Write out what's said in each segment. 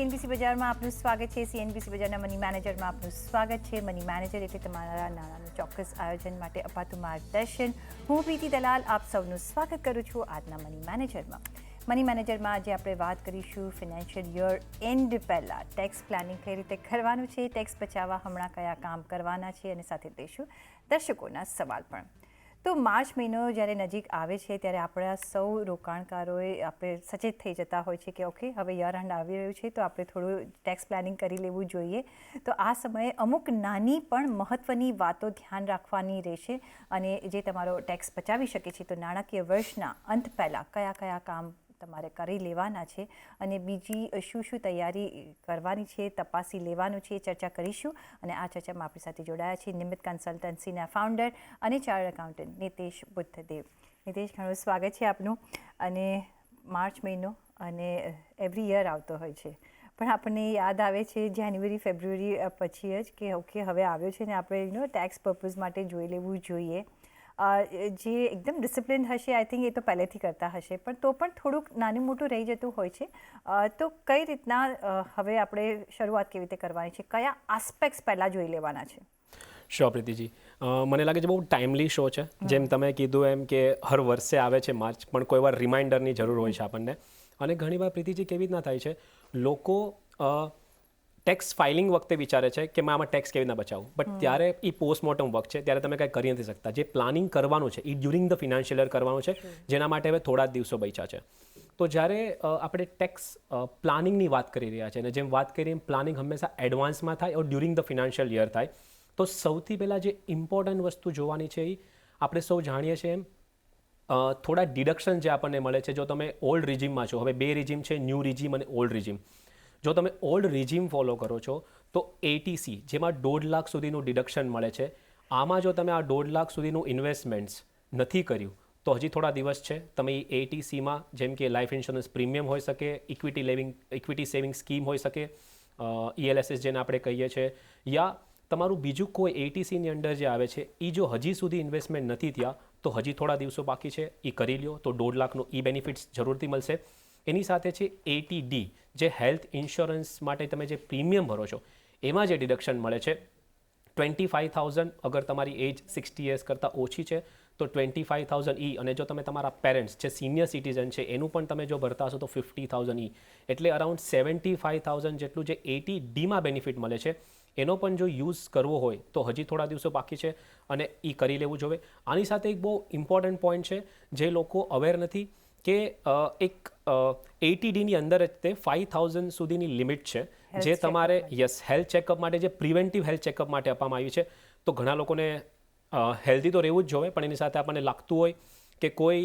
CNBC બજારમાં આપનું સ્વાગત છે. CNBC બજારના મની મેનેજરમાં આપનું સ્વાગત છે. મની મેનેજર એટલે તમારા નાણાંનું ચોક્કસ આયોજન માટે અપાતું માર્ગદર્શન. હું પ્રીતિ દલાલ આપ સૌનું સ્વાગત કરું છું આજના મની મેનેજરમાં. મની મેનેજરમાં આજે આપણે વાત કરીશું ફિનાન્શિયલ યર એન્ડ પહેલાં ટેક્સ પ્લાનિંગ કઈ રીતે કરવાનું છે, ટેક્સ બચાવવા હમણાં કયા કામ કરવાના છે અને સાથે લઈશું દર્શકોના સવાલ પણ. તો માર્ચ મહિનો જ્યારે નજીક આવે છે ત્યારે આપણા સૌ રોકાણકારોએ આપણે સચેત થઈ જતા હોય છે કે ઓકે હવે યર એન્ડ આવી રહ્યું છે તો આપણે થોડું ટેક્સ પ્લાનિંગ કરી લેવું જોઈએ. તો આ સમયે અમુક નાની પણ મહત્ત્વની વાતો ધ્યાન રાખવાની રહેશે અને જે તમારો ટેક્સ બચાવી શકે છે. તો નાણાકીય વર્ષના અંત પહેલાં કયા કયા કામ તમારે કરી લેવાના છે અને બીજી શું શું તૈયારી કરવાની છે, તપાસી લેવાનું છે, ચર્ચા કરીશું. અને આ ચર્ચામાં આપણી સાથે જોડાયા છે નિમિત્ત કન્સલ્ટન્સીના ફાઉન્ડર અને ચાર્ટર્ડ એકાઉન્ટન્ટ નિતેશ બુદ્ધદેવ. નિતેશ, ઘણું સ્વાગત છે આપનું. અને માર્ચ મહિનો અને એવરી યર આવતો હોય છે પણ આપણને યાદ આવે છે જાન્યુઆરી ફેબ્રુઆરી પછી જ કે ઓકે હવે આવ્યો છે ને આપણે ટેક્સ પર્પઝ માટે જોઈ લેવું જોઈએ. જે એકદમ ડિસિપ્લિન હશે આઈ થિંક એ તો પહેલેથી કરતા હશે પણ તો પણ થોડુંક નાનું મોટું રહી જતું હોય છે. તો કઈ રીતના હવે આપણે શરૂઆત કેવી રીતે કરવાની છે, કયા આસ્પેક્ટ્સ પહેલાં જોઈ લેવાના છે? શ્યોર પ્રીતિજી, મને લાગે છે બહુ ટાઈમલી શો છે. જેમ તમે કીધું એમ કે હર વર્ષે આવે છે માર્ચ, પણ કોઈ વાર રિમાઇન્ડરની જરૂર હોય છે આપણને. અને ઘણીવાર પ્રીતિજી કેવી રીતના થાય છે, લોકો ટેક્સ ફાઇલિંગ વખતે વિચારે છે કે મેં આમાં ટેક્સ કેવી રીતના બચાવું, બટ ત્યારે એ પોસ્ટમોર્ટમ વર્ક છે, ત્યારે તમે કંઈ કરી નથી શકતા. જે પ્લાનિંગ કરવાનું છે એ ડ્યુરિંગ ધ ફિનાન્શિયલ યર કરવાનું છે, જેના માટે હવે થોડા જ દિવસો બચ્યા છે. તો જ્યારે આપણે ટેક્સ પ્લાનિંગની વાત કરી રહ્યા છીએ અને જેમ વાત કરી એમ પ્લાનિંગ હંમેશા એડવાન્સમાં થાય ઓર ડ્યુરિંગ ધ ફિનાન્શિયલ યર થાય. તો સૌથી પહેલાં જે ઇમ્પોર્ટન્ટ વસ્તુ જોવાની છે એ આપણે સૌ જાણીએ છીએ એમ થોડા ડિડક્શન જે આપણને મળે છે. જો તમે ઓલ્ડ રિજીમમાં છો, હવે બે રિજીમ છે, ન્યૂ રિજીમ અને ઓલ્ડ રિજીમ. જો તમે ઓલ્ડ રિજીમ ફોલો કરો છો તો ATC જેમાં 1.5 લાખ સુધીનું ડિડક્શન મળે છે. આમાં જો તમે આ 1.5 લાખ સુધીનું ઇન્વેસ્ટમેન્ટ્સ નથી કર્યું તો હજી થોડા દિવસ છે. તમે એ ATCમાં જેમ કે લાઈફ ઇન્સ્યોરન્સ પ્રીમિયમ હોઈ શકે, ઇક્વિટી સેવિંગ સ્કીમ હોઈ શકે, ELSS જેને આપણે કહીએ છીએ, યા તમારું બીજું કોઈ ATCની અંદર જે આવે છે એ જો હજી સુધી ઇન્વેસ્ટમેન્ટ નથી થયા તો હજી થોડા દિવસો બાકી છે, એ કરી લ્યો તો 1.5 લાખનું બેનિફિટ્સ જરૂરથી મળશે. એની સાથે છે ATD જે હેલ્થ ઇન્સ્યોરન્સ માટે તમે જે પ્રીમિયમ ભરો છો એમાં જે ડિડક્શન મળે છે 25,000. અગર તમારી એજ 60 યર્સ કરતાં ઓછી છે તો 25,000 અને જો તમે તમારા પેરેન્ટ્સ જે સિનિયર સિટીઝન છે એનું પણ તમે જો ભરતા હશો તો 50,000 એટલે અરાઉન્ડ 75,000 જેટલું જે ATDમાં બેનિફિટ મળે છે એનો પણ જો યુઝ કરવો હોય તો હજી થોડા દિવસો બાકી છે અને એ કરી લેવું જોઈએ. આની સાથે એક બહુ ઇમ્પોર્ટન્ટ પોઈન્ટ છે જે લોકો અવેર નથી કે એક ATDની અંદર જ તે 5,000 સુધીની લિમિટ છે જે તમારે હેલ્થ ચેકઅપ માટે, જે પ્રિવેન્ટિવ હેલ્થ ચેકઅપ માટે આપવામાં આવી છે. તો ઘણા લોકોને હેલ્ધી તો રહેવું જ જોઈએ પણ એની સાથે આપણને લાગતું હોય કે કોઈ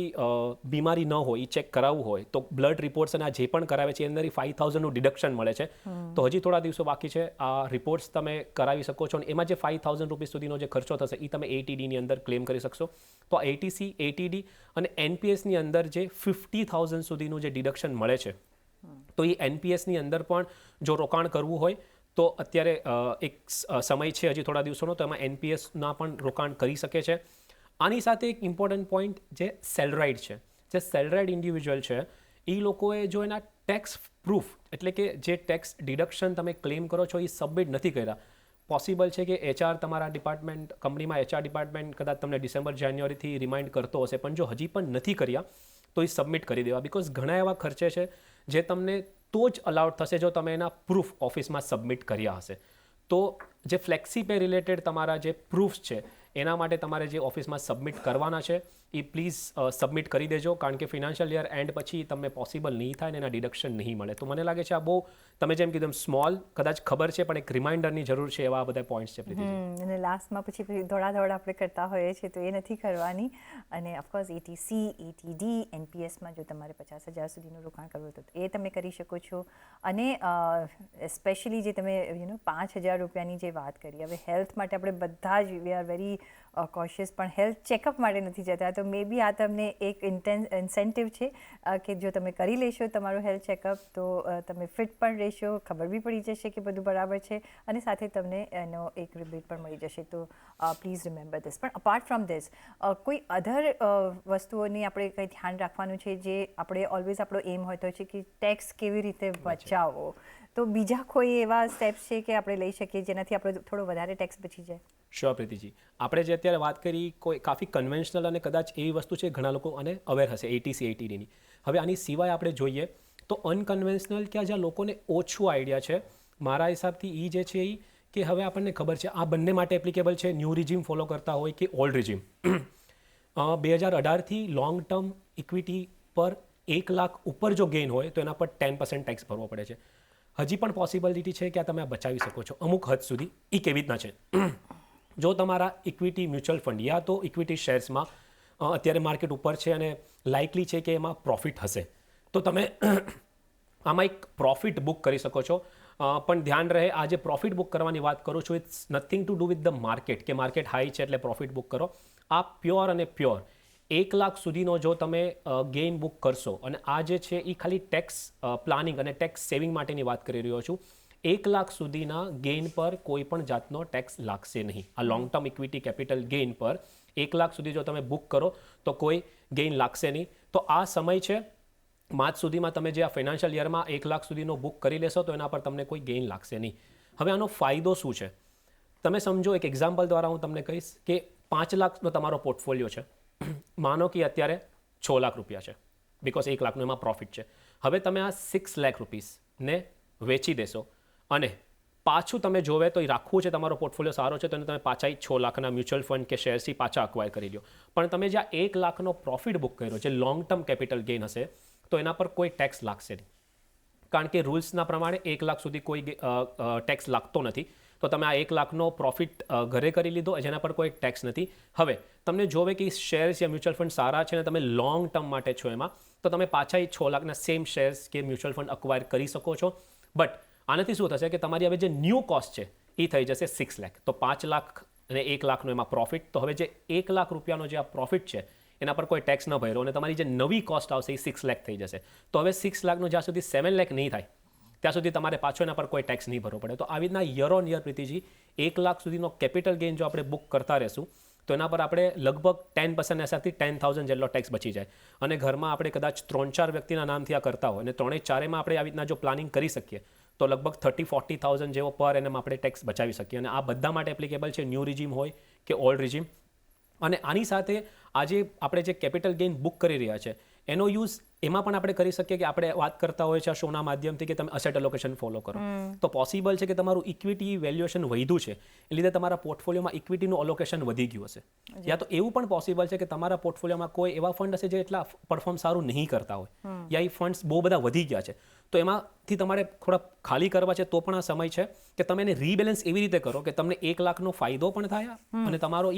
બીમારી ન હોય, એ ચેક કરાવવું હોય તો બ્લડ રિપોર્ટ્સ અને આ જે પણ કરાવે છે એ અંદર 5,000નું ડિડક્શન મળે છે. તો હજી થોડા દિવસો બાકી છે. આ રિપોર્ટ્સ તમે કરાવી શકો છો અને એમાં જે 5,000 રૂપીસ સુધીનો જે ખર્ચો થશે એ તમે ATDની અંદર ક્લેમ કરી શકશો. તો ATC, ATD અને NPSની અંદર જે 50,000 સુધીનું જે ડિડક્શન મળે છે તો એ NPSની અંદર પણ જો રોકાણ કરવું હોય તો અત્યારે એક સમય છે હજી થોડા દિવસોનો, તો એમાં NPSના પણ રોકાણ કરી શકે છે. આની સાથે એક ઇમ્પોર્ટન્ટ પોઈન્ટ જે સેલરાઇડ છે, જે સેલરાઇડ ઇન્ડિવિજ્યુઅલ છે એ લોકોએ જો એના ટેક્સ પ્રૂફ એટલે કે જે ટેક્સ ડિડક્શન તમે ક્લેમ કરો છો એ સબમિટ નથી કર્યા, પોસિબલ છે કે HR તમારા ડિપાર્ટમેન્ટ, કંપનીમાં HR ડિપાર્ટમેન્ટ કદાચ તમને ડિસેમ્બર જાન્યુઆરીથી રિમાઇન્ડ કરતો હશે, પણ જો હજી પણ નથી કર્યા તો એ સબમિટ કરી દેવા. બિકોઝ ઘણા એવા ખર્ચે છે જે તમને તો જ અલાઉડ થશે જો તમે એના પ્રૂફ ઓફિસમાં સબમિટ કર્યા હશે. તો જે ફ્લેક્સી-પે રિલેટેડ તમારા જે પ્રૂફ્સ છે એના માટે તમારે જે ઓફિસમાં સબમિટ કરવાના છે એ પ્લીઝ સબમિટ કરી દેજો, કારણ કે ફિનાન્શિયલ યર એન્ડ પછી તમને પોસિબલ નહીં થાય ને એના ડિડક્શન નહીં મળે. તો મને લાગે છે આ બહુ, તમે જેમ કીધું સ્મોલ કદાચ ખબર છે પણ એક રિમાઇન્ડરની જરૂર છે, એવા બધા પોઈન્ટ્સ છે. અને લાસ્ટમાં પછી દોડા આપણે કરતા હોઈએ છીએ તો એ નથી કરવાની. અને ઓફકોર્સ ATC, ATD, NPSમાં જો તમારે 50,000 સુધીનું રોકાણ કરવું તો એ તમે કરી શકો છો. અને સ્પેશિયલી જે તમે 5,000 રૂપિયાની જે વાત કરી, હવે હેલ્થ માટે આપણે બધા જ વી આર વેરી કોશિયસ, પણ હેલ્થ ચેકઅપ માટે નથી જતા. તો મે બી આ તમને એક ઇન્સેન્ટિવ છે કે જો તમે કરી લેશો તમારું હેલ્થ ચેકઅપ તો તમે ફિટ પણ રહેશો, ખબર બી પડી જશે કે બધું બરાબર છે અને સાથે તમને એનો એક રિબેટ પણ મળી જશે. તો પ્લીઝ રિમેમ્બર ધીસ. પણ અપાર્ટ ફ્રોમ ધીસ કોઈ અધર વસ્તુઓની આપણે કંઈ ધ્યાન રાખવાનું છે જે આપણે ઓલવેઝ આપણો એમ હોતો છે કે ટેક્સ કેવી રીતે બચાવવો? તો બીજા કોઈ એવા સ્ટેપ્સ છે કે આપણે લઈ શકીએ જેનાથી આપણો થોડો વધારે ટેક્સ બચી જાય? શ્યોર પ્રીતિજી, આપણે જે અત્યારે વાત કરી કોઈ કાફી કન્વેન્શનલ અને કદાચ એવી વસ્તુ છે ઘણા લોકો આને અવેર હશે એટીસી એટીડીની. હવે આની સિવાય આપણે જોઈએ તો અનકન્વેન્શનલ કે જ્યાં લોકોને ઓછું આઈડિયા છે, મારા હિસાબથી એ જે છે એ કે હવે આપણને ખબર છે આ બંને માટે એપ્લિકેબલ છે, ન્યૂ રિજીમ ફોલો કરતા હોય કે old regime. 2018થી long term equity પર 1 લાખ ઉપર જો ગેઇન હોય તો એના પર 10% ટેક્સ ભરવો પડે છે. હજી પણ પોસિબિલિટી છે કે આ તમે બચાવી શકો છો અમુક હદ સુધી. એ કેવી રીતના છે? જો તમારા ઇક્વિટી મ્યુચ્યુઅલ ફંડ યા તો ઇક્વિટી શેર્સમાં અત્યારે માર્કેટ ઉપર છે અને લાઇકલી છે કે એમાં પ્રોફિટ હશે, તો તમે આમાં એક પ્રોફિટ બુક કરી શકો છો. પણ ધ્યાન રહે, આ જે પ્રોફિટ બુક કરવાની વાત કરું છું, it's nothing to do with the market કે માર્કેટ હાઈ છે એટલે પ્રોફિટ બુક કરો. આ પ્યોર અને પ્યોર 1 લાખ સુધીનો જો તમે ગેઇન બુક કરશો, અને આ જે છે એ ખાલી ટેક્સ પ્લાનિંગ અને ટેક્સ સેવિંગ માટેની વાત કરી રહ્યો છું. 1 લાખ સુધીના ગેઇન પર કોઈ પણ જાતનો ટેક્સ લાગશે નહીં. આ long term equity capital gain પર 1 લાખ સુધી જો તમે બુક કરો તો કોઈ ગેઇન લાગશે નહીં. તો આ સમય છે માર્ચ સુધીમાં, તમે જે આ ફાઇનાન્શિયલ યરમાં 1 લાખ સુધીનો બુક કરી લેશો તો એના પર તમને કોઈ ગેઇન લાગશે નહીં. હવે આનો ફાયદો શું છે તમે સમજો. એક એક્ઝામ્પલ દ્વારા હું તમને કહીશ કે 5 લાખનો તમારો પોર્ટફોલિયો છે. માનો કે અત્યારે 6 લાખ રૂપિયા છે, બિકોઝ 1 લાખનો એમાં પ્રોફિટ છે. હવે તમે આ 6 લાખ રૂપીસને વેચી દેશો અને પાછું તમે જોવે તો એ રાખવું છે, તમારો પોર્ટફોલિયો સારો છે તો એને તમે પાછા 6 લાખના મ્યુચ્યુઅલ ફંડ કે શેર્સથી પાછા અક્વાયર કરી લો. પણ તમે જ્યાં 1 લાખનો પ્રોફિટ બુક કર્યો છે, લોંગ ટર્મ કેપિટલ ગેઇન હશે, તો એના પર કોઈ ટેક્સ લાગશે નહીં. કારણ કે રૂલ્સના પ્રમાણે 1 લાખ સુધી કોઈ ટેક્સ લાગતો નથી. તો તમે આ 1 લાખનો પ્રોફિટ ઘરે કરી લીધો, જેના પર કોઈ ટેક્સ નથી. હવે તમને જોવે કે શેર્સ યા મ્યુચ્યુઅલ ફંડ સારા છે અને તમે લોંગ ટર્મ માટે છો એમાં, તો તમે પાછા 6 લાખના સેમ શેર્સ કે મ્યુચ્યુઅલ ફંડ અક્વાયર કરી શકો છો. બટ આનાથી શું થશે કે તમારી હવે જે ન્યૂ કોસ્ટ છે એ થઈ જશે 6 લાખ. તો 5 લાખ અને 1 લાખનો એમાં પ્રોફિટ. તો હવે જે 1 લાખ રૂપિયાનો જે આ પ્રોફિટ છે એના પર કોઈ ટેક્સ ન ભર્યો અને તમારી જે નવી કોસ્ટ આવશે એ 6 લાખ થઈ જશે. તો હવે 6 લાખનો જ્યાં સુધી 7 લાખ નહીં થાય ત્યાં સુધી તમારે પાછો એના પર કોઈ ટેક્સ નહીં ભરવો પડે. તો આવી રીતના year on year Preetiji 1 lakh સુધીનો કેપિટલ ગેઇન જો આપણે બુક કરતા રહેશું તો એના પર આપણે લગભગ 10% હિસાબથી 10,000 જેટલો ટેક્સ બચી જાય. અને ઘરમાં આપણે કદાચ 3-4 વ્યક્તિના નામથી આ કરતા હોય અને 3-4માં આપણે આવી રીતના જો પ્લાનિંગ કરી શકીએ તો લગભગ 30,000-40,000 જેવો પર એનમ આપણે ટેક્સ બચાવી શકીએ. અને આ બધા માટે એપ્લિકેબલ છે, ન્યૂ રિજીમ હોય કે ઓલ્ડ રિજીમ. અને આની સાથે આજે આપણે જે કેપિટલ ગેઇન બુક કરી રહ્યા છે એનો યુઝ એમાં પણ આપણે કરી શકીએ કે આપણે વાત કરતા હોય છે આ શોના માધ્યમથી કે તમે અસેટ એલોકેશન ફોલો કરો. તો પોસિબલ છે કે તમારું ઇક્વિટી વેલ્યુએશન વધ્યું છે એ લીધે તમારા પોર્ટફોલિયોમાં ઇક્વિટીનું અલોકેશન વધી ગયું હશે. યા તો એવું પણ પોસિબલ છે કે તમારા પોર્ટફોલિયોમાં કોઈ એવા ફંડ હશે જે એટલા પરફોર્મ સારું નહીં કરતા હોય, યા એ ફંડ્સ બહુ બધા વધી ગયા છે, તો એમાંથી તમારે થોડા ખાલી કરવા છે. તો પણ આ સમય છે કે તમે એને રીબેલેન્સ એવી રીતે કરો કે તમને 1 લાખનો ફાયદો પણ થાય અને તમારો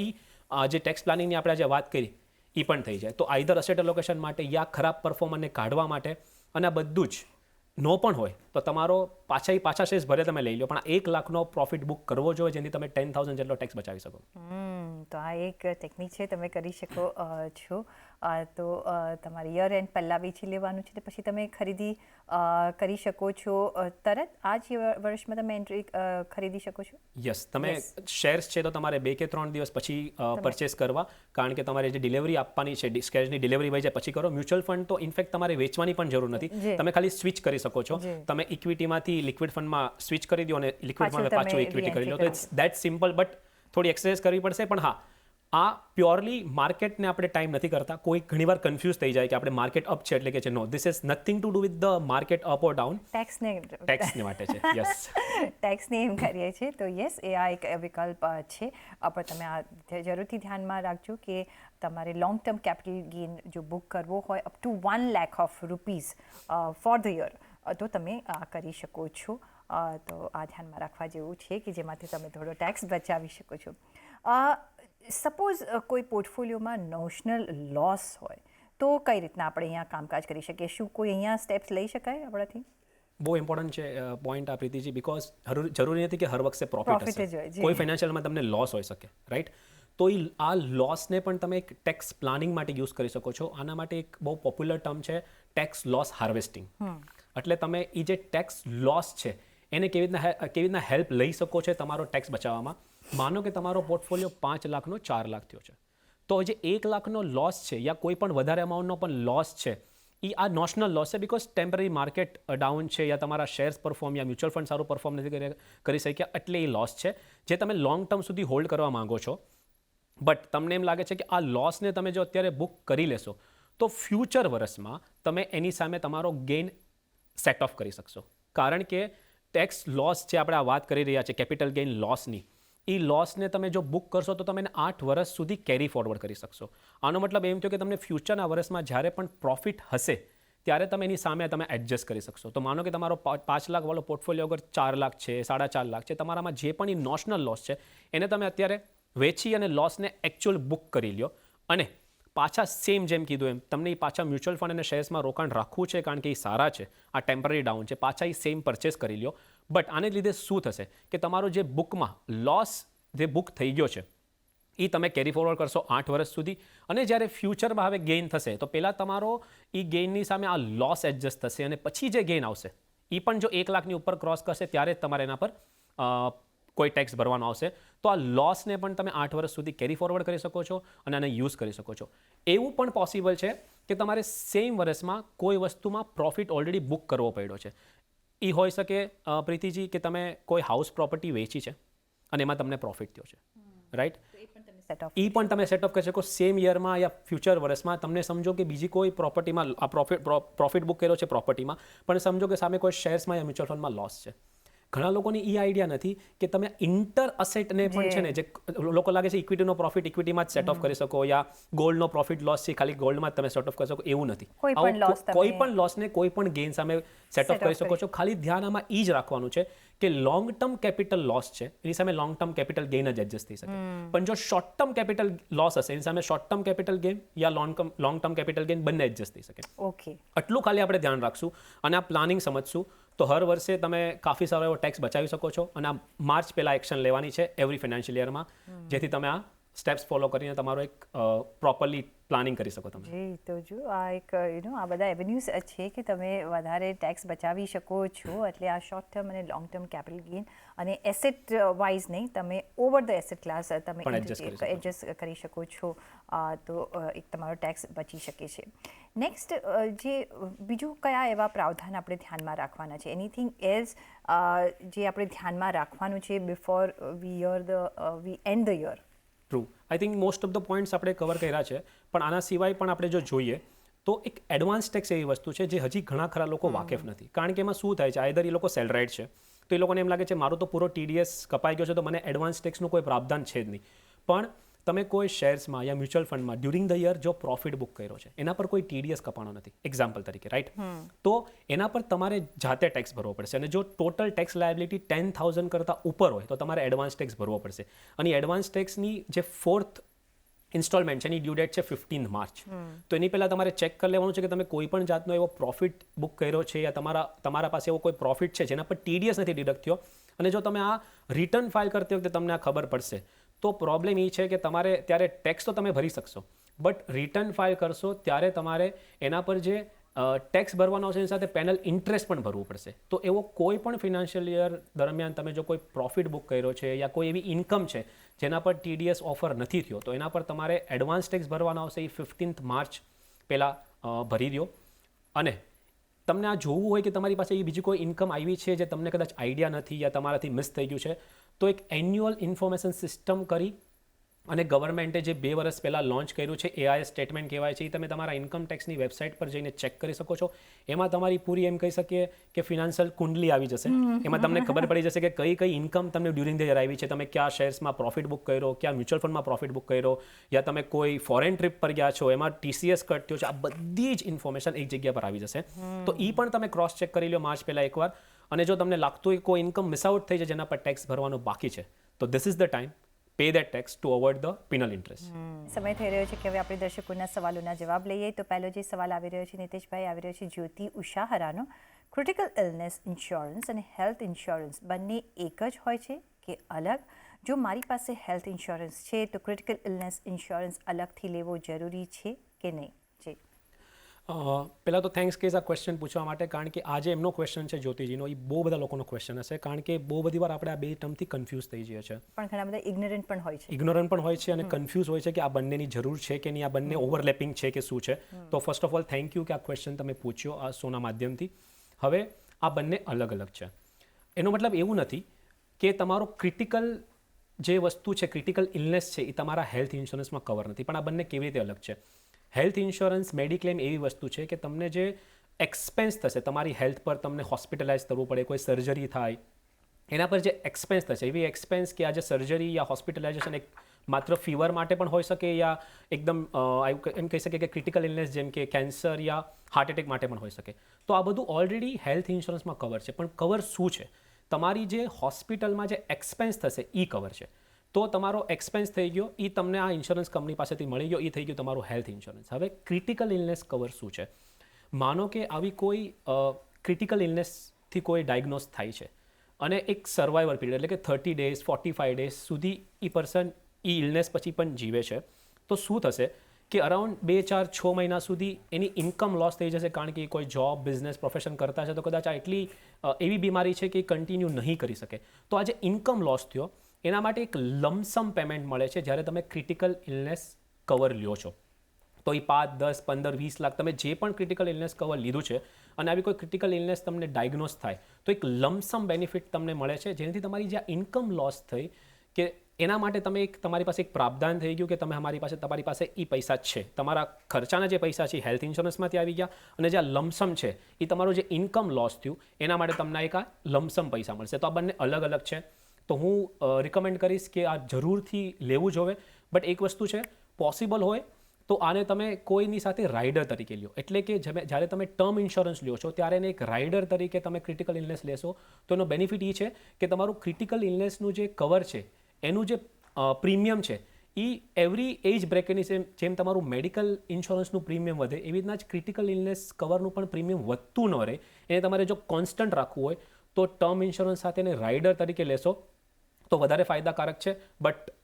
જે ટેક્સ પ્લાનિંગની આપણે આજે વાત કરી એ પણ થઈ જાય. તો આઈધર અસેટ એલોકેશન માટે યા ખરાબ પરફોર્મન્સને કાઢવા માટે, અને આ બધું જ નો પણ હોય તો તમારો પાછા શેર્સ ભરે તમે લઈ લો, પણ આ 1 લાખનો પ્રોફિટ બુક કરવો જોઈએ જેથી તમે 10,000 જેટલો ટેક્સ બચાવી શકો. તો આ એક ટેકનિક છે, તમે કરી શકો છો. તો તમારે યર એન્ડ પહેલાં વેચી લેવાનું છે, પછી તમે ખરીદી કરી શકો છો તરત આ જ વર્ષમાં તમે એન્ટ્રી ખરીદી શકો છો. યસ, તમે શેર્સ છે તો તમારે 2 કે 3 દિવસ પછી પરચેસ કરવા, કારણ કે તમારે જે ડિલિવરી આપવાની છે શેર્સની ડિલિવરી વહી જાય પછી કરો. મ્યુચ્યુઅલ ફંડ તો ઇનફેક્ટ તમારે વેચવાની પણ જરૂર નથી, તમે ખાલી સ્વિચ કરી શકો છો. તમે ઇક્વિટીમાંથી લિક્વિડ ફંડમાં સ્વિચ કરી દો અને લિક્વિડ ફંડમાં પાછું ઇક્વિટી કરી લો. તો ઇટ્સ ધેટ સિમ્પલ. બટ થોડી એક્સરસાઇઝ કરવી પડશે. પણ હા, આ પ્યોરલી માર્કેટને આપણે ટાઈમ નથી કરતા. કોઈ ઘણીવાર કન્ફ્યુઝ થઈ જાય કે આપણે માર્કેટ અપ છે એટલે કે છે. No, this is nothing to do with the market up or down. ટેક્સને માટે છે. યસ, ટેક્સને એમ કરીએ છીએ. તો યસ, એ આ એક વિકલ્પ છે. પણ તમે આ જરૂરથી ધ્યાનમાં રાખજો કે તમારે લોંગ ટર્મ કેપિટલ ગેઇન જો બુક કરવો હોય up to 1 lakh of rupees for the year, તો તમે આ કરી શકો છો. તો આ ધ્યાનમાં રાખવા જેવું છે કે જેમાંથી તમે થોડો ટેક્સ બચાવી શકો છો. સપોઝ કોઈ પોર્ટફોલિયોમાં નોશનલ લોસ હોય તો કઈ રીતના આપણે અહીંયા કામકાજ કરી શકીએ? શું કોઈ અહીંયા સ્ટેપ્સ લઈ શકાય આપણાથી? બહુ ઇમ્પોર્ટન્ટ છે પોઈન્ટ આ પ્રીતિજી, બિકોઝ જરૂરી નથી કે હર વખતે પ્રોફિટ હશે. કોઈ ફાઇનાન્શિયલમાં તમને લોસ હોઈ શકે, રાઈટ? તો આ લોસને પણ તમે એક ટેક્સ પ્લાનિંગ માટે યુઝ કરી શકો છો. આના માટે એક બહુ પોપ્યુલર ટર્મ છે ટેક્સ લોસ હાર્વેસ્ટિંગ. એટલે તમે એ જે ટેક્સ લોસ છે એને કેવી રીતના હેલ્પ લઈ શકો છો તમારો ટેક્સ બચાવવામાં. માનો કે તમારો પોર્ટફોલિયો 5 લાખનો 4 લાખ થયો છે, તો જે 1 લાખનો લોસ છે યા કોઈ પણ વધારે અમાઉન્ટનો પણ લોસ છે એ આ નોશનલ લોસ છે બિકોઝ ટેમ્પરરી માર્કેટ ડાઉન છે યા તમારા શેર્સ પરફોર્મ યા મ્યુચ્યુઅલ ફંડ સારું પરફોર્મ નથી કરી શક્યા એટલે એ લોસ છે જે તમે લોંગ ટર્મ સુધી હોલ્ડ કરવા માંગો છો. બટ તમને એમ લાગે છે કે આ લોસને તમે જો અત્યારે બુક કરી લેશો તો ફ્યુચર વર્ષમાં તમે એની સામે તમારો ગેઇન સેટ ઓફ કરી શકશો. કારણ કે ટેક્સ લોસ જે આપણે આ વાત કરી રહ્યા છીએ કેપિટલ ગેઇન લોસની, એ લોસને તમે જો બુક કરશો તો તમે એને 8 વર્ષ સુધી કેરી ફોરવર્ડ કરી શકશો. આનો મતલબ એમ થયો કે તમને ફ્યુચરના વર્ષમાં જ્યારે પણ પ્રોફિટ હશે ત્યારે તમે એની સામે તમે એડજસ્ટ કરી શકશો. તો માનો કે તમારો 5 લાખ વાળો પોર્ટફોલિયો અગર 4 લાખ છે, 4.5 લાખ છે, તમારામાં જે પણ એ નોશનલ લોસ છે એને તમે અત્યારે વેચી અને લોસને એકચ્યુઅલ બુક કરી લ્યો અને પાછા સેમ જેમ કીધું એમ તમને એ પાછા મ્યુચ્યુઅલ ફંડ અને શેર્સમાં રોકાણ રાખવું છે કારણ કે એ સારા છે, આ ટેમ્પરરી ડાઉન છે, પાછા એ સેમ પરચેસ કરી લ્યો. બટ આને લીધે શું થશે કે તમારો જે બુકમાં લોસ જે બુક થઈ ગયો છે એ તમે કેરી ફોરવર્ડ કરશો 8 વર્ષ સુધી અને જ્યારે ફ્યુચરમાં હવે ગેઇન થશે તો પહેલાં તમારો એ ગેઇનની સામે આ લોસ એડજસ્ટ થશે અને પછી જે ગેઇન આવશે એ પણ જો 1 લાખની ઉપર ક્રોસ કરશે ત્યારે જ તમારે એના પર કોઈ ટેક્સ ભરવાનો આવશે. તો આ લોસને પણ તમે 8 વર્ષ સુધી કેરી ફોરવર્ડ કરી શકો છો અને આને યુઝ કરી શકો છો. એવું પણ પોસિબલ છે કે તમારે સેમ વર્ષમાં કોઈ વસ્તુમાં પ્રોફિટ ઓલરેડી બુક કરવો પડ્યો છે. એ હોઈ શકે પ્રીતિજી કે તમે કોઈ હાઉસ પ્રોપર્ટી વેચી છે અને એમાં તમને પ્રોફિટ થયો છે, રાઈટ? એ પણ તમે સેટ ઓફ કરી શકો સેમ યરમાં યા ફ્યુચર વર્ષમાં. તમને સમજો કે બીજી કોઈ પ્રોપર્ટીમાં આ પ્રોફિટ બુક કર્યો છે પ્રોપર્ટીમાં, પણ સમજો કે સામે કોઈ શેર્સમાં યા મ્યુચ્યુઅલ ફંડમાં લોસ છે. ઘણા લોકોની એ આઈડિયા નથી કે તમે ઇન્ટર અસેટને પણ છે ને જે લોકો લાગે છે ઇક્વિટીનો પ્રોફિટ ઇક્વિટીમાં જ સેટ ઓફ કરી શકો યા ગોલ્ડનો પ્રોફિટ લોસ છે ખાલી ગોલ્ડમાં જ તમે સેટ ઓફ કરી શકો, એવું નથી. કોઈ પણ લોસને કોઈ પણ ગેઇન સામે સેટ ઓફ કરી શકો છો. ખાલી ધ્યાન આમાં એ જ રાખવાનું છે કે લોંગ ટર્મ કેપિટલ લોસ છે એની સામે લોંગ ટર્મ કેપિટલ ગેઇન જ એડજસ્ટ થઈ શકે. પણ જો શોર્ટ ટર્મ કેપિટલ લોસ હશે એની સામે શોર્ટ ટર્મ કેપિટલ ગેઇન યા લોંગ ટર્મ કેપિટલ ગેઇન બંને એડજસ્ટ થઈ શકે. ઓકે, આટલું ખાલી આપણે ધ્યાન રાખશું અને આ પ્લાનિંગ સમજશું તો હર વર્ષે તમે કાફી સારો એવો ટેક્સ બચાવી શકો છો. અને આ માર્ચ પહેલાં એક્શન લેવાની છે એવરી ફાઇનાન્શિયલ યરમાં, જેથી તમે આ સ્ટેપ્સ ફોલો કરીને તમારો એક પ્રોપરલી પ્લાનિંગ કરી શકો તમે. જી, તો જો આ એક આ બધા એવેન્યુઝ છે કે તમે વધારે ટેક્સ બચાવી શકો છો. એટલે આ શોર્ટ ટર્મ અને લોંગ ટર્મ કેપિટલ ગેઇન અને એસેટ વાઇઝ નહીં, તમે ઓવર ધ એસેટ ક્લાસ તમે એડજસ્ટ કરી શકો છો. તો એક તમારો ટેક્સ બચી શકે છે. નેક્સ્ટ જે બીજું કયા એવા પ્રાવધાન આપણે ધ્યાનમાં રાખવાના છે? એનીથિંગ એલ્સ જે આપણે ધ્યાનમાં રાખવાનું છે before we and the year? True, I think most of the points આપણે કવર કર્યા છે, પણ આના સિવાય પણ આપણે જો જોઈએ તો એક એડવાન્સ ટેક્સ એવી વસ્તુ છે જે હજી ઘણા ખરા લોકો વાકેફ નથી. કારણ કે એમાં શું થાય છે, આઈધર એ લોકો સેલરાઇડ છે તો એ લોકોને એમ લાગે છે મારું તો પૂરો TDS કપાઈ ગયો છે તો મને એડવાન્સ ટેક્સનું કોઈ પ્રાવધાન છે જ નહીં. પણ તમે કોઈ શેર્સમાં યા મ્યુચ્યુઅલ ફંડમાં ડ્યુરિંગ ધ યર જો પ્રોફિટ બુક કર્યો છે એના પર કોઈ TDS કપાણો નથી, એક્ઝામ્પલ તરીકે, રાઈટ? તો એના પર તમારે જાતે ટેક્સ ભરવો પડશે અને જો ટોટલ ટેક્સ લાયબિલિટી 10,000 કરતાં ઉપર હોય તો તમારે એડવાન્સ ટેક્સ ભરવો પડશે. અને એડવાન્સ ટેક્સની જે 4th ઇન્સ્ટોલમેન્ટ છે એની ડ્યુ ડેટ છે 15 માર્ચ. તો એની પહેલાં તમારે ચેક કરી લેવાનું છે કે તમે કોઈ પણ જાતનો એવો પ્રોફિટ બુક કર્યો છે યા તમારા પાસે એવો કોઈ પ્રોફિટ છે જેના પર TDS નથી ડિડક્ટ થયો. અને જો તમે આ રિટર્ન ફાઇલ કરતી વખતે તમને આ ખબર પડશે તો પ્રોબ્લેમ એ છે કે તમારે ત્યારે ટેક્સ તો તમે ભરી શકશો, બટ રિટર્ન ફાઇલ કરશો ત્યારે તમારે એના પર જે ટેક્સ ભરવાનો છે એની સાથે પેનલ ઇન્ટરેસ્ટ પણ ભરવું પડશે. તો એવો કોઈ પણ ફિનાન્શિયલ યર દરમિયાન તમે જો કોઈ પ્રોફિટ બુક કર્યો છે યા કોઈ એવી ઇન્કમ છે જેના પર TDS ઓફર નથી થયો તો એના પર તમારે એડવાન્સ ટેક્સ ભરવાનો આવશે. એ 15th માર્ચ પહેલાં ભરી દો. અને તમને આ જોવું હોય કે તમારી પાસે એ બીજી કોઈ ઇન્કમ આવી છે જે તમને કદાચ આઈડિયા નથી યા તમારાથી મિસ થઈ ગયું છે તો એક એન્યુઅલ ઇન્ફોર્મેશન સિસ્ટમ કરી અને ગવર્મેન્ટે જે 2 વર્ષ પહેલાં લોન્ચ કર્યું છે AIS સ્ટેટમેન્ટ કહેવાય છે, એ તમે તમારા ઇન્કમ ટેક્સની વેબસાઇટ પર જઈને ચેક કરી શકો છો. એમાં તમારી પૂરી એમ કહી શકીએ કે ફિનાન્શિયલ કુંડલી આવી જશે. એમાં તમને ખબર પડી જશે કે કઈ ઇન્કમ તમને ડ્યુરિંગ ધ યર આવી છે, તમે કયા શેર્સમાં પ્રોફિટ બુક કર્યો, કયા મ્યુચ્યુઅલ ફંડમાં પ્રોફિટ બુક કર્યો, યા તમે કોઈ ફોરેન ટ્રીપ પર ગયા છો એમાં TCS કટ થયો છે. આ બધી જ ઇન્ફોર્મેશન એક જગ્યા પર આવી જશે. તો એ પણ તમે ક્રોસ ચેક કરી લો માર્ચ પહેલાં એકવાર. અને જો તમને લાગતું હોય કોઈ ઇન્કમ મિસ આઉટ થઈ છે જેના પર ટેક્સ ભરવાનો બાકી છે તો this is the time, pay that tax two avoid the penal interest. સમય થઈ રહ્યો છે કે હવે આપણે દર્શકોના સવાલોના જવાબ લઈએ. તો પહેલો જે સવાલ આવી રહ્યો છે નીતેશભાઈ, આવી રહ્યો છે જ્યોતિ ઉષાહરાનો. ક્રિટિકલ ઇલનેસ ઇન્સ્યોરન્સ અને હેલ્થ ઇન્સ્યોરન્સ બંને એક જ હોય છે કે અલગ? જો મારી પાસે હેલ્થ ઇન્સ્યોરન્સ છે તો ક્રિટિકલ ઇલનેસ ઇન્સ્યોરન્સ અલગથી લેવો જરૂરી છે કે નહીં? જી, પહેલાં તો થેન્ક્સ કેસ આ ક્વેશ્ચન પૂછવા માટે, કારણ કે આજે એમનો ક્વેશ્ચન છે જ્યોતિજીનો, એ બહુ બધા લોકોનો ક્વેશ્ચન હશે, કારણ કે બહુ બધી વાર આપણે આ બે ટર્મથી કન્ફ્યુઝ થઈ જઈએ છીએ. પણ ઘણા બધા ઇગ્નોરન્ટ પણ હોય છે. ઇગ્નોરન્ટ પણ હોય છે અને કન્ફ્યુઝ હોય છે કે આ બંનેની જરૂર છે કે નહીં, આ બંને ઓવરલેપિંગ છે કે શું છે. તો first of all thank you કે આ ક્વેશ્ચન તમે પૂછ્યો આ શોના માધ્યમથી. હવે આ બંને અલગ અલગ છે. એનો મતલબ એવું નથી કે તમારો ક્રિટિકલ જે વસ્તુ છે, ક્રિટિકલ ઇલનેસ છે, એ તમારા હેલ્થ ઇન્સ્યોરન્સમાં કવર નથી. પણ આ બંને કેવી રીતે અલગ છે? હેલ્થ ઇન્સ્યોરન્સ, મેડિક્લેમ એવી વસ્તુ છે કે તમને જે એક્સપેન્સ થશે તમારી હેલ્થ પર, તમને હોસ્પિટલાઇઝ થવું પડે, કોઈ સર્જરી થાય, એના પર જે એક્સપેન્સ થશે, એવી એક્સપેન્સ કે આ જે સર્જરી યા હોસ્પિટલાઇઝેશન એક માત્ર ફીવર માટે પણ હોઈ શકે, યા એકદમ એમ કહી શકે કે ક્રિટિકલ ઇલનેસ જેમ કે કેન્સર યા હાર્ટ એટેક માટે પણ હોઈ શકે. તો આ બધું ઓલરેડી હેલ્થ ઇન્સ્યોરન્સમાં કવર છે. પણ કવર શું છે? તમારી જે હોસ્પિટલમાં જે એક્સપેન્સ થશે એ કવર છે. તો તમારો એક્સપેન્સ થઈ ગયો, એ તમને આ ઇન્સ્યોરન્સ કંપની પાસેથી મળી ગયો, એ થઈ ગયું તમારું હેલ્થ ઇન્સ્યોરન્સ. હવે ક્રિટિકલ ઇલનેસ કવર શું છે? માનો કે આવી કોઈ ક્રિટિકલ ઇલનેસથી કોઈ ડાયગ્નોસ થાય છે અને એક સર્વાઈવર પીરિયડ, એટલે કે 30 ડેઝ 45 ડેઝ સુધી એ પર્સન એ ઇલનેસ પછી પણ જીવે છે, તો શું થશે કે અરાઉન્ડ 2-4-6 મહિના સુધી એની ઇન્કમ લોસ થઈ જશે, કારણ કે કોઈ જોબ, બિઝનેસ, પ્રોફેશન કરતા છે તો કદાચ આ એટલી એવી બીમારી છે કે કન્ટિન્યુ નહીં કરી શકે. તો આ જે ઇન્કમ લોસ થયો એના માટે એક લમસમ પેમેન્ટ મળે છે જ્યારે તમે ક્રિટિકલ ઇલનેસ કવર લ્યો છો. તો એ 5, 10, 15, 20 લાખ તમે જે પણ ક્રિટિકલ ઇલનેસ કવર લીધું છે અને આવી કોઈ ક્રિટિકલ ઇલનેસ તમને ડાયગ્નોસ થાય તો એક લમસમ બેનિફિટ તમને મળે છે, જેનાથી તમારી જે ઇન્કમ લોસ થઈ કે એના માટે તમારી પાસે એક પ્રાવધાન થઈ ગયું કે તમારી પાસે એ પૈસા છે, તમારા ખર્ચાના જે પૈસા છે હેલ્થ ઇન્સ્યોરન્સમાંથી આવી ગયા, અને જે આ લમસમ છે એ તમારું જે ઇન્કમ લોસ થયું એના માટે તમને એક આ લમસમ પૈસા મળશે. તો આ બંને અલગ અલગ છે. તો હું રિકમેન્ડ કરીશ કે આ જરૂરથી લેવું જોવે. બટ એક વસ્તુ છે, પોસિબલ હોય તો આને તમે કોઈની સાથે રાઇડર તરીકે લ્યો. એટલે કે જ્યારે તમે ટર્મ ઇન્સ્યોરન્સ લ્યો છો ત્યારે એને એક રાઇડર તરીકે તમે ક્રિટિકલ ઇલનેસ લેશો તો એનો બેનિફિટ એ છે કે તમારું ક્રિટિકલ ઇલનેસનું જે કવર છે એનું જે પ્રીમિયમ છે એ એવરી એજ બ્રેકેટની જેમ તમારું મેડિકલ ઇન્સ્યોરન્સનું પ્રીમિયમ વધે એવી રીતના જ ક્રિટિકલ ઇલનેસ કવરનું પણ પ્રીમિયમ વધતું ન રહે. એને તમારે જો કોન્સ્ટન્ટ રાખવું હોય તો ટર્મ ઇન્સ્યોરન્સ સાથે એને રાઇડર તરીકે લેશો તો વધારે ફાયદાકારક છે. But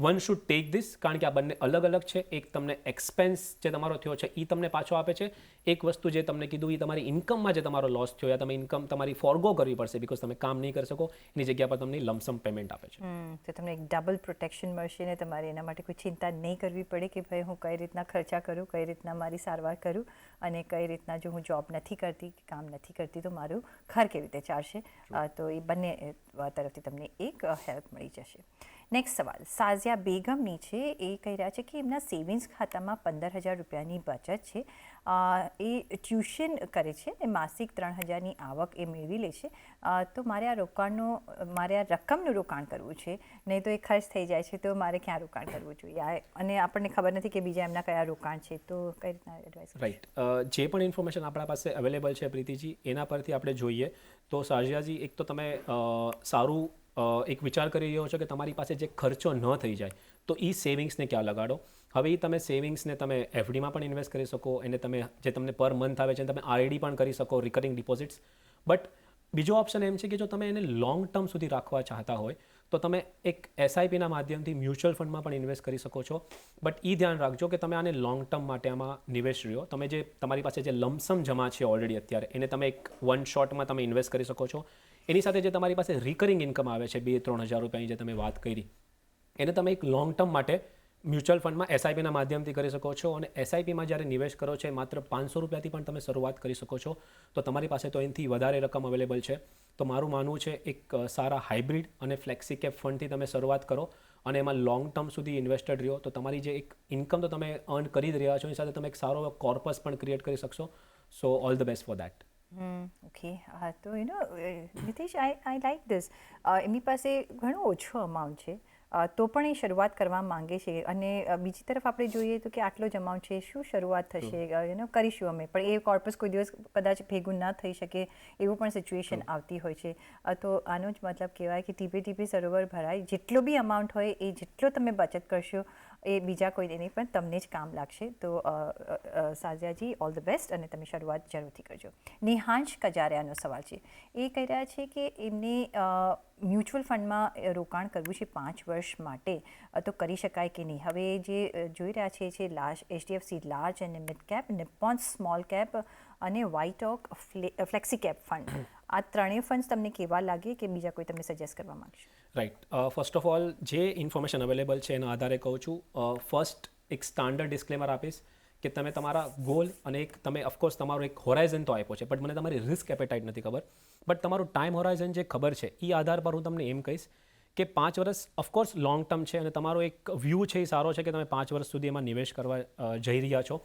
one should take this, કારણ કે આ બંને અલગ અલગ છે. એક તમને એક્સપેન્સ જે તમારો થયો છે એ તમને પાછો આપે છે. એક વસ્તુ જે તમને કીધું એ તમારી ઇન્કમમાં જે તમારો લોસ થયો યા તમે ઇન્કમ તમારી ફોરગો કરવી પડશે બિકોઝ તમે કામ નહીં કરી શકો, એની જગ્યા પર તમને લમસમ પેમેન્ટ આપે છે. તો તમને એક ડબલ પ્રોટેક્શન મળશે ને તમારે એના માટે કોઈ ચિંતા નહીં કરવી પડે કે ભાઈ હું કઈ રીતના ખર્ચા કરું, કઈ રીતના મારી સારવાર કરું અને કઈ રીતના જો હું જોબ નથી કરતી કે કામ નથી કરતી તો મારું ઘર કેવી રીતે ચાલશે. તો એ બંને તરફથી તમને એક હેલ્પ મળી જશે. નેક્સ્ટ સવાલ સાઝિયા બેગમની છે. એ કહી રહ્યા છે કે એમના સેવિંગ્સ ખાતામાં 15,000 રૂપિયાની બચત છે. એ ટ્યુશન કરે છે અને માસિક 3,000ની આવક એ મેળવી લે છે. તો મારે આ રકમનું રોકાણ કરવું છે, નહીં તો એ ખર્ચ થઈ જાય છે, તો મારે ક્યાં રોકાણ કરવું જોઈએ? અને આપણને ખબર નથી કે બીજા એમના કયા રોકાણ છે, તો કઈ રીતના એડવાઇસ? રાઈટ. જે પણ ઇન્ફોર્મેશન આપણા પાસે અવેલેબલ છે પ્રીતિજી, એના પરથી આપણે જોઈએ તો સાઝિયાજી, એક તો તમે સારું એક વિચાર કરી રહ્યો છો કે તમારી પાસે જે ખર્ચો ન થઈ જાય તો એ સેવિંગ્સને ક્યાં લગાડો. હવે એ તમે સેવિંગ્સને તમે એફડીમાં પણ ઇન્વેસ્ટ કરી શકો, એને તમે જે તમને પર મંથ આવે છે તમે આરડી પણ કરી શકો, રિકરિંગ ડિપોઝિટ્સ. બટ બીજો ઓપ્શન એમ છે કે જો તમે એને લોંગ ટર્મ સુધી રાખવા ચાહતા હોય તો તમે એક એસઆઈપીના માધ્યમથી મ્યુચ્યુઅલ ફંડમાં પણ ઇન્વેસ્ટ કરી શકો છો. બટ એ ધ્યાન રાખજો કે તમે આને લોંગ ટર્મ માટે આમાં નિવેશ રહ્યો. તમે જે તમારી પાસે જે લમસમ જમા છે ઓલરેડી અત્યારે, એને તમે એક વન શોટમાં તમે ઇન્વેસ્ટ કરી શકો છો. એની સાથે જે તમારી પાસે રિકરિંગ ઇન્કમ આવે છે 2-3 હજાર રૂપિયાની જે તમે વાત કરી, એને તમે એક લોંગ ટર્મ માટે મ્યુચ્યુઅલ ફંડમાં એસઆઈપીના માધ્યમથી કરી શકો છો. અને એસઆઈપીમાં જ્યારે નિવેશ કરો છો માત્ર 500 રૂપિયાથી પણ તમે શરૂઆત કરી શકો છો. તો તમારી પાસે તો એનાથી વધારે રકમ અવેલેબલ છે. તો મારું માનવું છે એક સારા હાઇબ્રિડ અને ફ્લેક્સી કેપ ફંડથી તમે શરૂઆત કરો અને એમાં લોંગ ટર્મ સુધી ઇન્વેસ્ટેડ રહ્યો તો તમારી જે એક ઇન્કમ તો તમે અર્ન કરી જ રહ્યા છો એની સાથે તમે એક સારો કોર્પસ પણ ક્રિએટ કરી શકશો. સો all the best for that. Okay. તો નિતેશ, આઈ લાઈક ધીસ. એમની પાસે ઘણો ઓછો અમાઉન્ટ છે તો પણ એ શરૂઆત કરવા માંગે છે, અને બીજી તરફ આપણે જોઈએ તો કે આટલો જ અમાઉન્ટ છે, શું શરૂઆત થશે, કરીશું અમે, પણ એ કોર્પસ કોઈ દિવસ કદાચ ભેગું ના થઈ શકે એવું પણ સિચ્યુએશન આવતી હોય છે. તો આનો જ મતલબ કહેવાય કે ટીપે ટીપે સરોવર ભરાય. જેટલો બી અમાઉન્ટ હોય એ જેટલો તમે બચત કરશો એ બીજા કોઈને નહીં પણ તમને જ કામ લાગશે. તો સાઝિયાજી, ઓલ ધ બેસ્ટ અને તમે શરૂઆત જરૂરથી કરજો. નિહાંશ કજારિયાનો સવાલ છે. એ કહી રહ્યા છે કે એમને મ્યુચ્યુઅલ ફંડમાં રોકાણ કરવું છે 5 વર્ષ માટે તો કરી શકાય કે નહીં? હવે જે જોઈ રહ્યા છે લાર્જ HDFC લાર્જ અને mid cap, Nippon small cap અને વ્હાઇટઓક ફ્લેક્સી કેપ ફંડ, આ ત્રણેય ફંડ્સ તમને કેવા લાગે કે બીજા કોઈ તમને સજેસ્ટ કરવા માગશે? રાઈટ, ફર્સ્ટ ઓફ ઓલ જે ઇન્ફોર્મેશન અવેલેબલ છે એના આધારે કહું છું. ફર્સ્ટ એક સ્ટાન્ડર્ડ ડિસ્ક્લેમર આપીશ કે તમે તમારા ગોલ અને એક તમે ઓફકોર્સ તમારો એક હોરાઇઝન તો આપ્યો છે, બટ મને તમારી રિસ્ક એપેટાઇટ નથી ખબર. બટ તમારું ટાઈમ હોરાઇઝન જે ખબર છે એ આધાર પર હું તમને એમ કહીશ કે 5 વર્ષ ઓફકોર્સ લોંગ ટર્મ છે અને તમારો એક વ્યૂ છે એ સારો છે કે તમે 5 વર્ષ સુધી એમાં નિવેશ કરવા જઈ રહ્યા છો.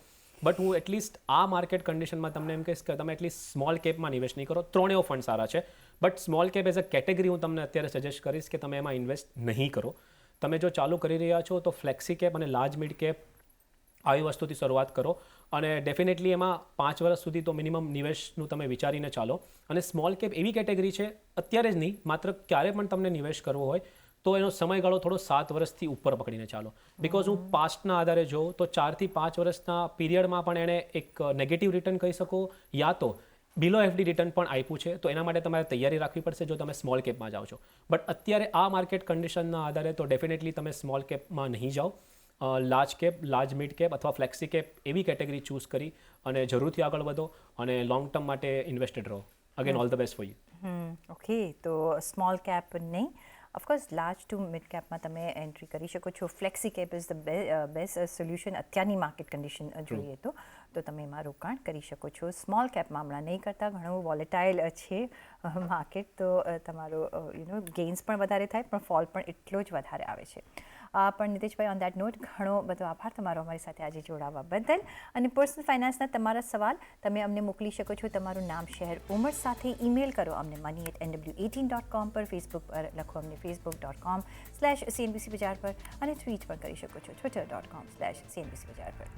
બટ હું એટલીસ્ટ આ માર્કેટ કન્ડિશનમાં તમને એમ કહીશ કે તમે એટલીસ્ટ સ્મોલ કેપમાં નિવેશ નહીં કરો. ત્રણેય ફંડ સારા છે, but small cap as a category હું તમને અત્યારે સજેસ્ટ કરીશ કે તમે એમાં ઇન્વેસ્ટ નહીં કરો. તમે જો ચાલુ કરી રહ્યા છો તો ફ્લેક્સી કેપ અને લાર્જ મિડ કેપ આવી વસ્તુથી શરૂઆત કરો અને ડેફિનેટલી એમાં 5 વર્ષ સુધી તો મિનિમમ નિવેશનું તમે વિચારીને ચાલો. અને સ્મોલ કેપ એવી કેટેગરી છે અત્યારે જ નહીં, માત્ર ક્યારે પણ તમને નિવેશ કરવો હોય તો એનો સમયગાળો થોડો 7 વર્ષથી ઉપર પકડીને ચાલો. બિકોઝ હું પાસ્ટના આધારે જોઉં તો 4 થી 5 વર્ષના પીરિયડમાં પણ એણે એક નેગેટિવ રિટર્ન કહી શકો યા તો બિલો FD રિટર્ન પણ આપ્યું છે. તો એના માટે તમારે તૈયારી રાખવી પડશે જો તમે સ્મોલ કેપમાં જાઓ છો. બટ અત્યારે આ માર્કેટ કન્ડિશનના આધારે તો ડેફિનેટલી તમે સ્મોલ કેપમાં નહીં જાઓ. Large cap, large mid cap અથવા ફ્લેક્સી કેપ એવી કેટેગરી ચૂઝ કરી અને જરૂરથી આગળ વધો અને લોંગ ટર્મ માટે ઇન્વેસ્ટેડ રહો. Again all the best for you. Okay, તો સ્મોલ કેપ નહીં, ઓફકોર્સ લાર્જ ટુ મિડ કેપમાં તમે એન્ટ્રી કરી શકો છો. Flexi cap is the best solution અત્યારની માર્કેટ કન્ડિશન જોઈએ તો તમે એમાં રોકાણ કરી શકો છો. સ્મોલ કેપમાં હમણાં નહીં કરતા, ઘણું વોલેટાઇલ છે માર્કેટ, તો તમારો ગેઇન્સ પણ વધારે થાય પણ ફોલ પણ એટલો જ વધારે આવે છે. પણ નીતિશભાઈ, ઓન દેટ નોટ ઘણો બધો આભાર તમારો અમારી સાથે આજે જોડાવા બદલ. અને પર્સનલ ફાઇનાન્સના તમારા સવાલ તમે અમને મોકલી શકો છો તમારું નામ, શહેર, ઉંમર સાથે ઈમેલ કરો અમને money@nw18.com પર, ફેસબુક પર લખો અમને facebook.com/CNBC બજાર પર અને ટ્વીટ પણ કરી શકો છો twitter.com/CNBC બજાર પર.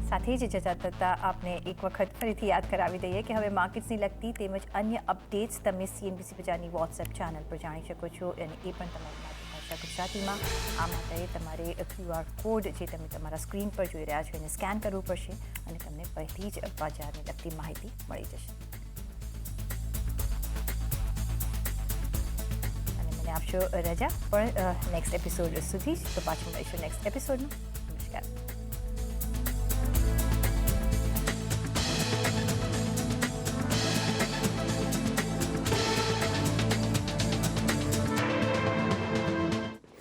સાથે જ જતા થતાં આપને એક વખત ફરીથી યાદ કરાવી દઈએ કે હવે માર્કેટ્સની લગતી તેમજ અન્ય અપડેટ્સ તમે CNBC બજારની વોટ્સએપ ચેનલ પર જાણી શકો છો અને એ પણ તમારી માતૃભાષા ગુજરાતીમાં. આ માટે તમારે QR કોડ જે તમે તમારા સ્ક્રીન પર જોઈ રહ્યા છો એને સ્કેન કરવું પડશે અને તમને પહેલી જ બજારને લગતી માહિતી મળી જશે. અને મને આપશો રજા પણ નેક્સ્ટ એપિસોડ સુધી જ, તો પાછું મળીશું નેક્સ્ટ એપિસોડમાં. નમસ્કાર.